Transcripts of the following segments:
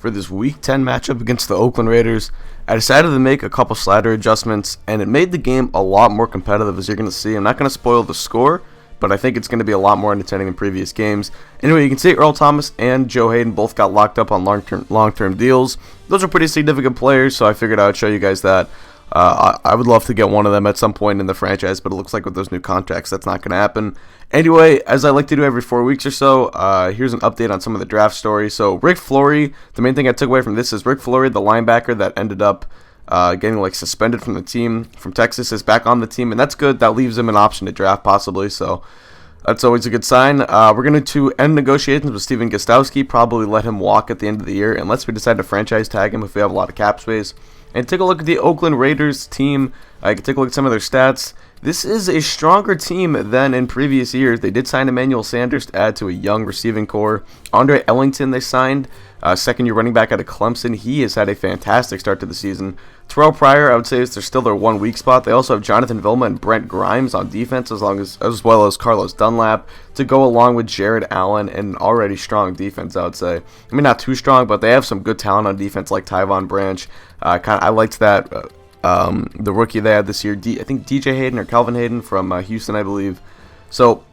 for this Week 10 matchup against the Oakland Raiders. I decided to make a couple slider adjustments, and it made the game a lot more competitive, as you're going to see. I'm not going to spoil the score, but I think it's going to be a lot more entertaining than previous games. Anyway, you can see Earl Thomas and Joe Hayden both got locked up on long-term deals. Those are pretty significant players, so I figured I would show you guys that. I would love to get one of them at some point in the franchise, but it looks like with those new contracts, that's not going to happen. Anyway, as I like to do every 4 weeks or so, here's an update on some of the draft stories. So Rick Flory, the main thing I took away from this is Rick Flory, the linebacker that ended up getting suspended from the team from Texas, is back on the team, and that's good. That leaves him an option to draft possibly, so that's always a good sign. We're going to end negotiations with Steven Gostowski, probably let him walk at the end of the year, unless we decide to franchise tag him if we have a lot of cap space. And take a look at the Oakland Raiders team. I can take a look at some of their stats. This is a stronger team than in previous years. They did sign Emmanuel Sanders to add to a young receiving core. Andre Ellington they signed, second-year running back out of Clemson. He has had a fantastic start to the season. Terrell Pryor, I would say, is still their one weak spot. They also have Jonathan Vilma and Brent Grimes on defense, as well as Carlos Dunlap, to go along with Jared Allen, and an already strong defense, I would say. I mean, not too strong, but they have some good talent on defense, like Tyvon Branch. I liked that. The rookie they had this year, I think DJ Hayden or Calvin Hayden from Houston, I believe. So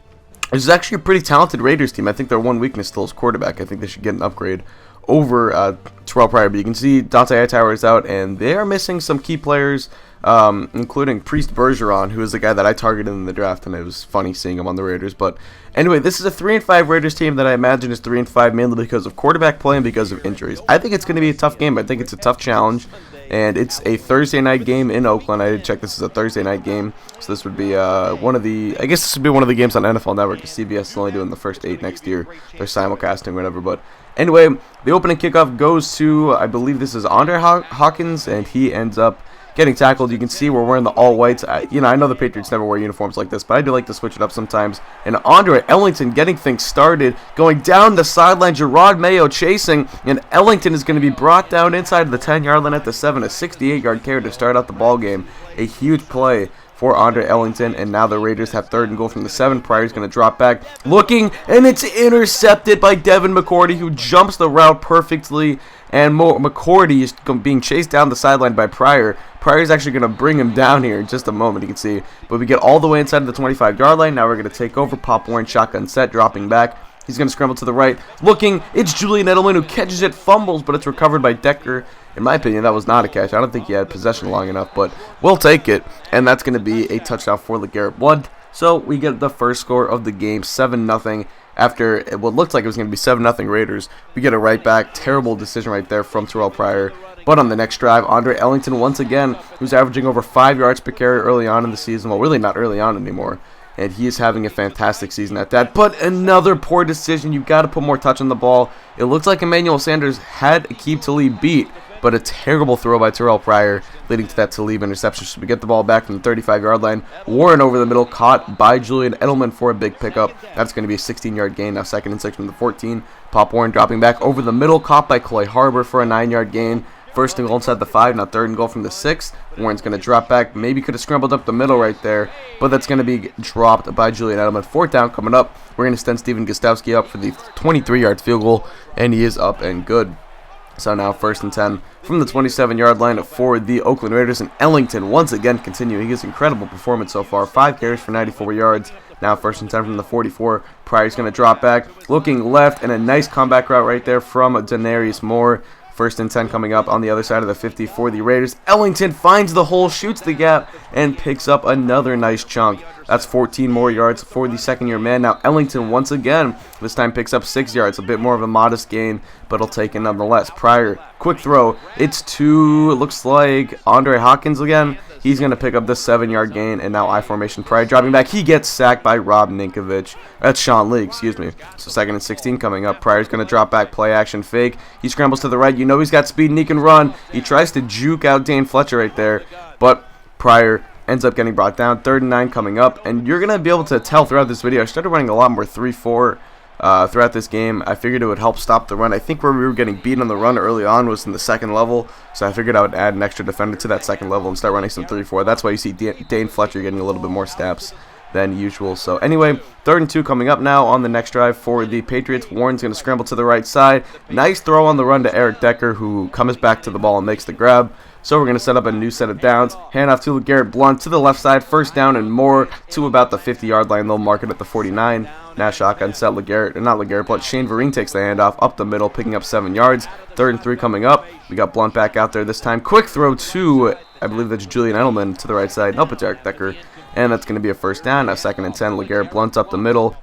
this is actually a pretty talented Raiders team. I think their one weakness still is quarterback. I think they should get an upgrade over Terrell Pryor. But you can see Dante Hightower is out, and they are missing some key players, including Priest Bergeron, who is the guy that I targeted in the draft, and it was funny seeing him on the Raiders. But anyway, this is a 3-5 Raiders team that I imagine is 3-5 mainly because of quarterback play and because of injuries. I think it's going to be a tough game. I think it's a tough challenge. And it's a Thursday night game in Oakland. I did check this is a Thursday night game. So this would be one of the games on NFL Network. CBS is only doing the first 8 next year. They're simulcasting, whatever. But anyway, the opening kickoff goes to, I believe this is Andre Hawkins, and he ends up getting tackled. You can see we're wearing the all-whites. I know the Patriots never wear uniforms like this, but I do like to switch it up sometimes. And Andre Ellington getting things started, going down the sideline, Gerard Mayo chasing, and Ellington is going to be brought down inside of the 10-yard line at the 7, a 68-yard carry to start out the ball game. A huge play for Andre Ellington, and now the Raiders have 3rd and goal from the 7. Pryor's going to drop back, looking, and it's intercepted by Devin McCourty, who jumps the route perfectly, and McCourty is being chased down the sideline by Pryor. Pryor's actually going to bring him down here in just a moment, you can see. But we get all the way inside of the 25-yard line. Now we're going to take over. Pop Warren shotgun set, dropping back. He's going to scramble to the right. Looking, it's Julian Edelman who catches it, fumbles, but it's recovered by Decker. In my opinion, that was not a catch. I don't think he had possession long enough, but we'll take it. And that's going to be a touchdown for LeGarrette Blount. So we get the first score of the game, 7-0. After what looked like it was going to be 7-0 Raiders, we get a right back. Terrible decision right there from Terrell Pryor. But on the next drive, Andre Ellington once again, who's averaging over 5 yards per carry early on in the season. Well, really not early on anymore. And he is having a fantastic season at that. But another poor decision. You've got to put more touch on the ball. It looks like Emmanuel Sanders had Aqib Talib beat, but a terrible throw by Terrell Pryor leading to that Talib interception. So we get the ball back from the 35-yard line. Warren over the middle, caught by Julian Edelman for a big pickup. That's going to be a 16-yard gain. Now 2nd and 6 from the 14. Pop Warren dropping back over the middle, caught by Clay Harbor for a 9-yard gain. 1st and goal inside the 5, now 3rd and goal from the 6. Warren's going to drop back. Maybe could have scrambled up the middle right there, but that's going to be dropped by Julian Edelman. 4th down coming up. We're going to send Steven Gostowski up for the 23-yard field goal, and he is up and good. So now 1st and 10 from the 27-yard line for the Oakland Raiders, and Ellington once again continuing his incredible performance so far. 5 carries for 94 yards. Now 1st and 10 from the 44. Pryor's going to drop back, looking left, and a nice comeback route right there from Denarius Moore. 1st and 10 coming up on the other side of the 50 for the Raiders. Ellington finds the hole, shoots the gap, and picks up another nice chunk. That's 14 more yards for the 2nd-year man. Now Ellington once again, this time picks up 6 yards. A bit more of a modest gain, but he'll take it nonetheless. Pryor, quick throw. It's to, it looks like Andre Hawkins again. He's going to pick up the 7-yard gain, and now I formation. Pryor dropping back. He gets sacked by Rob Ninkovich. That's Sean Lee, excuse me. So 2nd and 16 coming up. Pryor's going to drop back, play action fake. He scrambles to the right. You know he's got speed and he can run. He tries to juke out Dane Fletcher right there, but Pryor ends up getting brought down. 3rd and 9 coming up, and you're going to be able to tell throughout this video, I started running a lot more 3-4 throughout this game. I figured it would help stop the run. I think where we were getting beat on the run early on was in the 2nd level, so I figured I would add an extra defender to that 2nd level and start running some 3-4. That's why you see Dane Fletcher getting a little bit more snaps than usual. So anyway, 3rd and 2 coming up now on the next drive for the Patriots. Warren's going to scramble to the right side. Nice throw on the run to Eric Decker, who comes back to the ball and makes the grab. So we're going to set up a new set of downs. Handoff to LeGarrette Blount to the left side. 1st down and more to about the 50-yard line. They'll mark it at the 49. Now shotgun set. Shane Vereen takes the handoff up the middle, picking up 7 yards. 3rd and 3 coming up. We got Blount back out there this time. Quick throw to, I believe that's Julian Edelman to the right side. Nope, it's Eric Decker. And that's going to be a 1st down. Now 2nd and 10. LeGarrette Blount up the middle.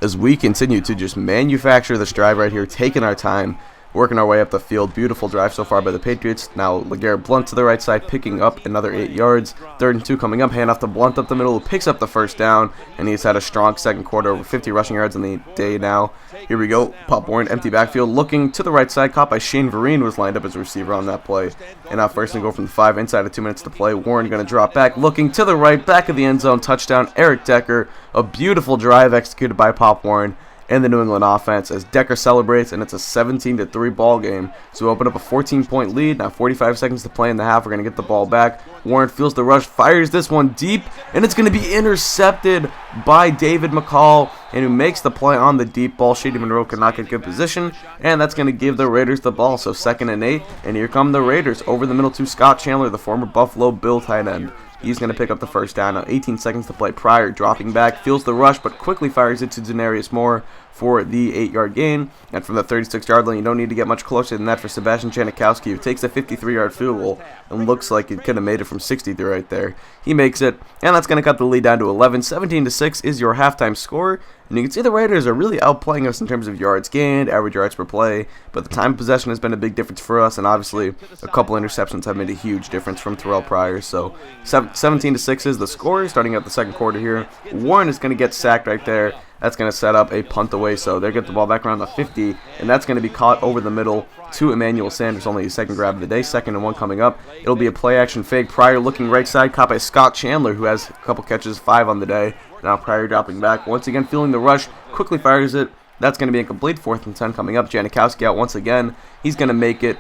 As we continue to just manufacture this drive right here, taking our time, working our way up the field. Beautiful drive so far by the Patriots. Now LeGarrette Blount to the right side, picking up another 8 yards. 3rd and 2 coming up. Handoff to Blount up the middle, who picks up the 1st down. And he's had a strong 2nd quarter, over 50 rushing yards in the day now. Here we go. Pop Warren, empty backfield, looking to the right side. Caught by Shane Vereen, was lined up as a receiver on that play. And now 1st and goal from the 5, inside of 2 minutes to play. Warren going to drop back, looking to the right, back of the end zone. Touchdown, Eric Decker. A beautiful drive executed by Pop Warren and the New England offense as Decker celebrates, and it's a 17-3 ball game. So we open up a 14-point lead. Now 45 seconds to play in the half. We're going to get the ball back. Warren feels the rush, fires this one deep, and it's going to be intercepted by David McCall, and who makes the play on the deep ball. Shady Monroe cannot get good position, and that's going to give the Raiders the ball. So 2nd and 8, and here come the Raiders over the middle to Scott Chandler, the former Buffalo Bill tight end. He's going to pick up the 1st down. Now 18 seconds to play. Pryor dropping back, feels the rush, but quickly fires it to Denarius Moore for the 8-yard gain. And from the 36-yard line, you don't need to get much closer than that for Sebastian Janikowski, who takes a 53-yard field goal and looks like he could have made it from 63 right there. He makes it, and that's going to cut the lead down to 11. 17-6 is your halftime score. And you can see the Raiders are really outplaying us in terms of yards gained, average yards per play, but the time of possession has been a big difference for us, and obviously a couple interceptions have made a huge difference from Terrell Pryor. So 17-6 is the score, starting at the 2nd quarter here. Warren is going to get sacked right there. That's going to set up a punt away, so they get the ball back around the 50, and that's going to be caught over the middle to Emmanuel Sanders, only his 2nd grab of the day. 2nd and 1 coming up. It'll be a play-action fake. Pryor looking right side, caught by Scott Chandler, who has a couple catches, 5 on the day. Now Pryor dropping back, once again feeling the rush, quickly fires it. That's going to be incomplete. 4th and 10 coming up. Janikowski out once again. He's going to make it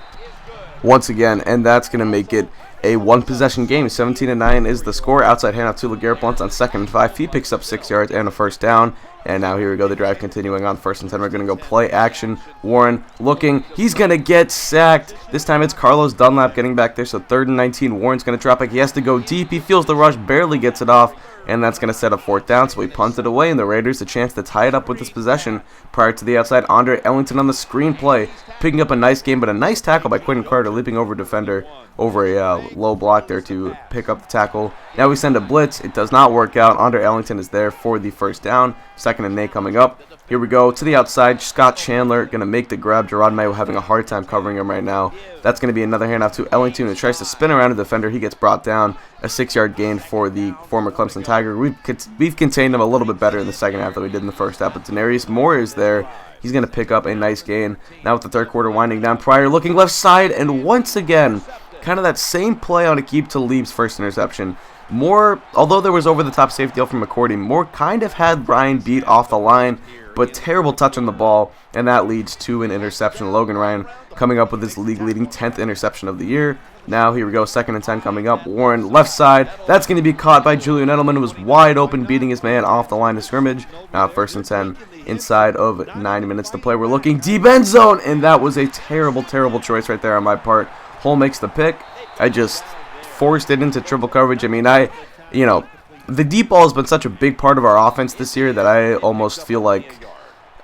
once again, and that's going to make it a 1-possession game. 17-9 is the score. Outside handoff to LeGarrette Blount on 2nd and 5. He picks up 6 yards and a 1st down. And now here we go, the drive continuing on 1st and 10. We're going to go play action. Warren looking. He's going to get sacked. This time it's Carlos Dunlap getting back there. So 3rd and 19. Warren's going to drop back. He has to go deep. He feels the rush, barely gets it off. And that's going to set up 4th down. So we punt it away, and the Raiders a chance to tie it up with this possession. Prior to the outside, Andre Ellington on the screen play, picking up a nice game, but a nice tackle by Quentin Carter, leaping over defender over a low block there to pick up the tackle. Now we send a blitz. It does not work out. Andre Ellington is there for the 1st down. 2nd and 8 coming up. Here we go to the outside. Scott Chandler going to make the grab. Gerard Mayo having a hard time covering him right now. That's going to be another handoff to Ellington, who tries to spin around a defender. He gets brought down. A 6-yard gain for the former Clemson Tiger. We've contained him a little bit better in the 2nd half than we did in the 1st half. But Denarius Moore is there. He's going to pick up a nice gain. Now with the 3rd quarter winding down, Pryor looking left side, and once again, kind of that same play on Aqib Talib's 1st interception. Moore, although there was over-the-top safety help from McCourty, Moore kind of had Ryan beat off the line, but terrible touch on the ball, and that leads to an interception. Logan Ryan coming up with his league-leading 10th interception of the year. Now here we go, 2nd and 10 coming up. Warren left side. That's going to be caught by Julian Edelman, who was wide open, beating his man off the line of scrimmage. Now 1st and 10 inside of 9 minutes to play. We're looking deep end zone, and that was a terrible, terrible choice right there on my part. Hull makes the pick. I just forced it into triple coverage. I mean, the deep ball has been such a big part of our offense this year that I almost feel like,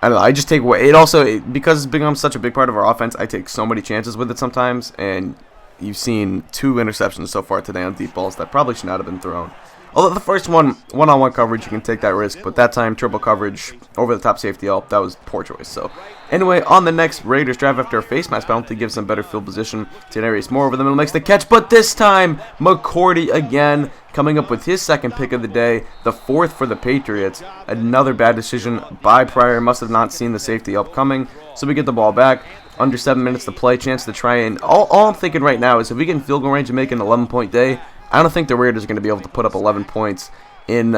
I don't know, I just take away. It also, because it's become such a big part of our offense, I take so many chances with it sometimes, and you've seen 2 interceptions so far today on deep balls that probably should not have been thrown. Although the first one-on-one coverage, you can take that risk, but that time, triple coverage, over-the-top safety help, that was poor choice. So, anyway, on the next Raiders drive after a face mask penalty, gives them better field position. Denarius Moore over the middle makes the catch, but this time, McCourty again, coming up with his 2nd pick of the day, the 4th for the Patriots. Another bad decision by Pryor, must have not seen the safety help coming, so we get the ball back. Under 7 minutes to play, chance to try and, all I'm thinking right now is if we get in field goal range and make an 11-point day, I don't think the Raiders are going to be able to put up 11 points in,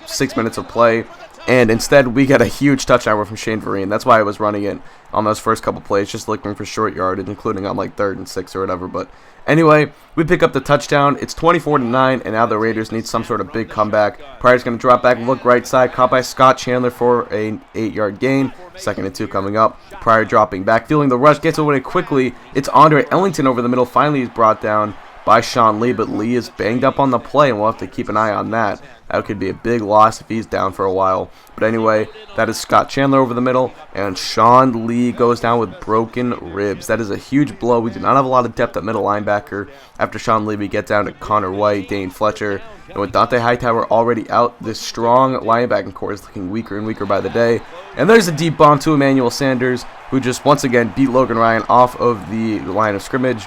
6 minutes of play. And instead, we get a huge touchdown from Shane Vereen. That's why I was running it on those first couple plays, just looking for short yardage, including on like 3rd and 6 or whatever. But anyway, we pick up the touchdown. It's 24-9, and now the Raiders need some sort of big comeback. Pryor's going to drop back, look right side, caught by Scott Chandler for an 8-yard gain. 2nd and 2 coming up. Pryor dropping back, feeling the rush, gets away quickly. It's Andre Ellington over the middle. Finally, he's brought down by Sean Lee, but Lee is banged up on the play, and we'll have to keep an eye on that. That could be a big loss if he's down for a while. But anyway, that is Scott Chandler over the middle, and Sean Lee goes down with broken ribs. That is a huge blow. We do not have a lot of depth at middle linebacker. After Sean Lee, we get down to Connor White, Dane Fletcher, and with Dante Hightower already out, this strong linebacking core is looking weaker and weaker by the day. And there's a deep bomb to Emmanuel Sanders, who just once again beat Logan Ryan off of the line of scrimmage.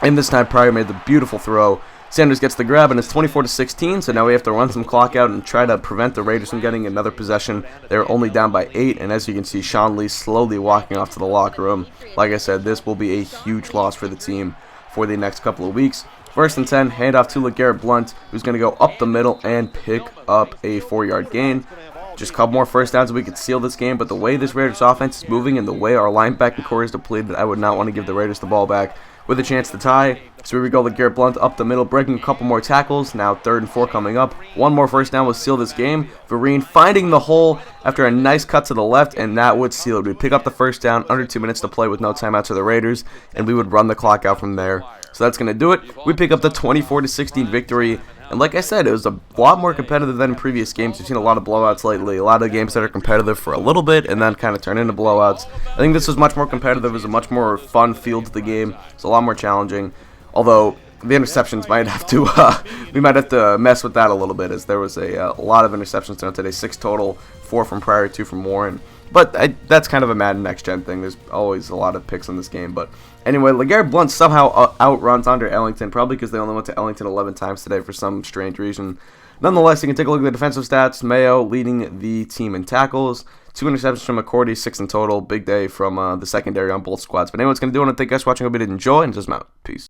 And this time Pryor made the beautiful throw. Sanders gets the grab, and it's 24-16, so now we have to run some clock out and try to prevent the Raiders from getting another possession. They're only down by 8, and as you can see, Sean Lee slowly walking off to the locker room. Like I said, this will be a huge loss for the team for the next couple of weeks. 1st and 10, handoff to LeGarrette Blount, who's going to go up the middle and pick up a 4-yard gain. Just a couple more first downs and we could seal this game, but the way this Raiders offense is moving and the way our linebacking core is depleted, I would not want to give the Raiders the ball back with a chance to tie. So here we go, LeGarrette Blount up the middle, breaking a couple more tackles. Now 3rd and 4 coming up. One more first down will seal this game. Vereen finding the hole after a nice cut to the left, and that would seal it. We'd pick up the first down, under 2 minutes to play with no timeouts for the Raiders, and we would run the clock out from there. So that's going to do it. We pick up the 24-16 victory. And like I said, it was a lot more competitive than in previous games. We've seen a lot of blowouts lately, a lot of games that are competitive for a little bit and then kind of turn into blowouts. I think this was much more competitive. It was a much more fun feel to the game. It's a lot more challenging. Although the interceptions might have to, we might have to mess with that a little bit, as there was a lot of interceptions thrown today. 6 total, 4 from Pryor, 2 from Warren. But that's kind of a Madden next-gen thing. There's always a lot of picks in this game. But anyway, LeGarrette Blount somehow outruns Andre Ellington, probably because they only went to Ellington 11 times today for some strange reason. Nonetheless, you can take a look at the defensive stats. Mayo leading the team in tackles. 2 interceptions from McCourty, 6 in total. Big day from the secondary on both squads. But anyway, what's going to do, I want to thank you guys for watching. I hope you did enjoy, and just out. Peace.